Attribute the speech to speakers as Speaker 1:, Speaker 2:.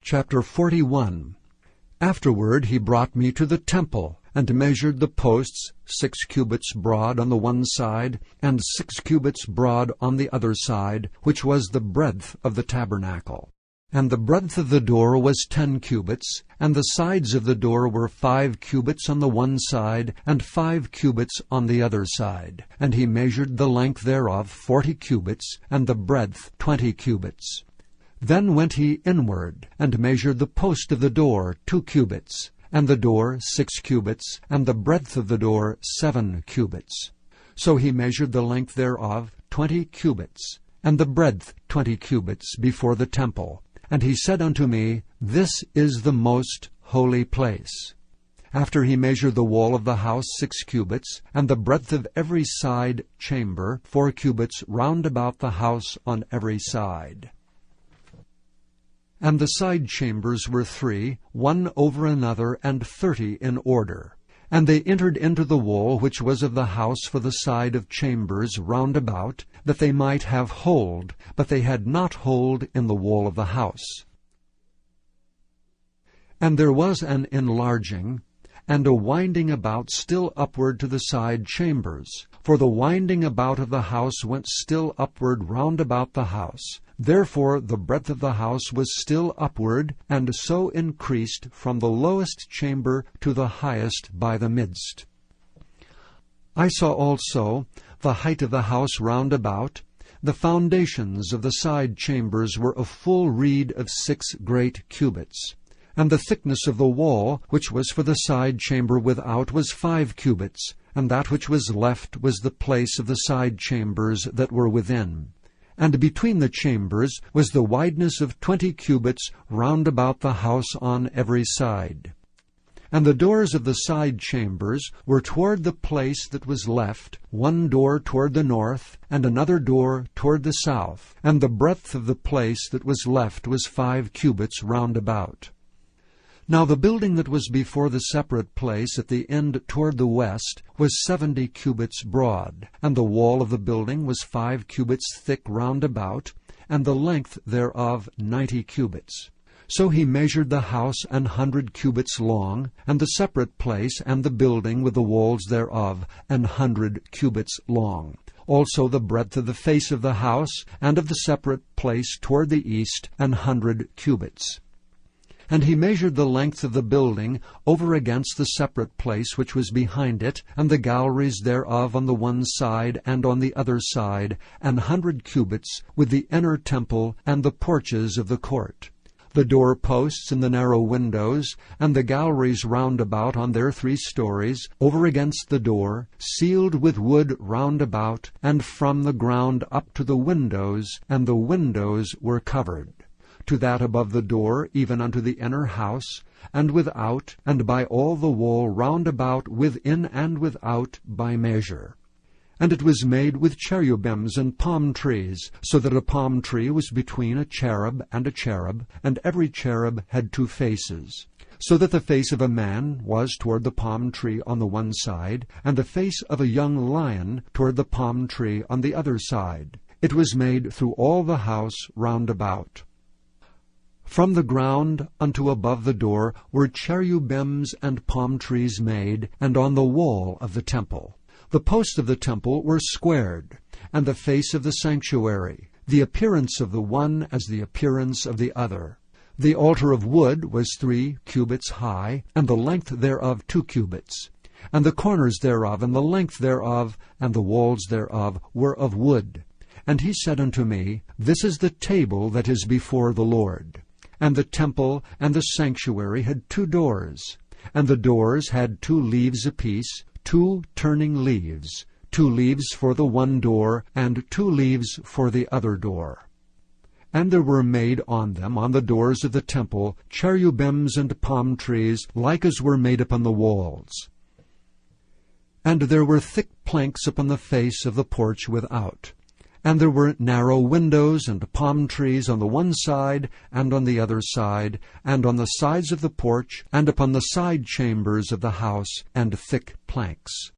Speaker 1: Chapter 41. Afterward he brought me to the temple, and measured the posts 6 cubits broad on the one side, and 6 cubits broad on the other side, which was the breadth of the tabernacle. And the breadth of the door was 10 cubits, and the sides of the door were 5 cubits on the one side, and 5 cubits on the other side. And he measured the length thereof 40 cubits, and the breadth 20 cubits. Then went he inward, and measured the post of the door 2 cubits, and the door 6 cubits, and the breadth of the door 7 cubits. So he measured the length thereof 20 cubits, and the breadth 20 cubits before the temple. And he said unto me, This is the most holy place. After he measured the wall of the house 6 cubits, and the breadth of every side chamber 4 cubits round about the house on every side. And the side chambers were 3, one over another, and 30 in order. And they entered into the wall which was of the house for the side of chambers round about, that they might have hold, but they had not hold in the wall of the house. And there was an enlarging, and a winding about still upward to the side chambers. For the winding about of the house went still upward round about the house. Therefore the breadth of the house was still upward, and so increased from the lowest chamber to the highest by the midst. I saw also the height of the house round about. The foundations of the side chambers were a full reed of 6 great cubits. And the thickness of the wall, which was for the side chamber without, was 5 cubits, and that which was left was the place of the side chambers that were within. And between the chambers was the wideness of 20 cubits round about the house on every side. And the doors of the side chambers were toward the place that was left, one door toward the north, and another door toward the south. And the breadth of the place that was left was 5 cubits round about. Now the building that was before the separate place at the end toward the west was 70 cubits broad, and the wall of the building was 5 cubits thick round about, and the length thereof 90 cubits. So he measured the house 100 cubits long, and the separate place and the building with the walls thereof 100 cubits long. Also the breadth of the face of the house and of the separate place toward the east 100 cubits. And he measured the length of the building over against the separate place which was behind it, and the galleries thereof on the one side and on the other side, 100 cubits, with the inner temple and the porches of the court. The door posts and the narrow windows, and the galleries round about on their 3 stories, over against the door, sealed with wood round about, and from the ground up to the windows, and the windows were covered. To that above the door, even unto the inner house, and without, and by all the wall round about, within and without, by measure. And it was made with cherubims and palm trees, so that a palm tree was between a cherub, and every cherub had 2 faces. So that the face of a man was toward the palm tree on the one side, and the face of a young lion toward the palm tree on the other side. It was made through all the house round about. From the ground unto above the door were cherubims and palm trees made, and on the wall of the temple. The posts of the temple were squared, and the face of the sanctuary, the appearance of the one as the appearance of the other. The altar of wood was 3 cubits high, and the length thereof 2 cubits. And the corners thereof, and the length thereof, and the walls thereof were of wood. And he said unto me, This is the table that is before the Lord. And the temple and the sanctuary had 2 doors, and the doors had 2 leaves apiece, 2 turning leaves, 2 leaves for the one door, and 2 leaves for the other door. And there were made on them, on the doors of the temple, cherubims and palm trees, like as were made upon the walls. And there were thick planks upon the face of the porch without. And there were narrow windows and palm trees on the one side and on the other side, and on the sides of the porch, and upon the side chambers of the house, and thick planks.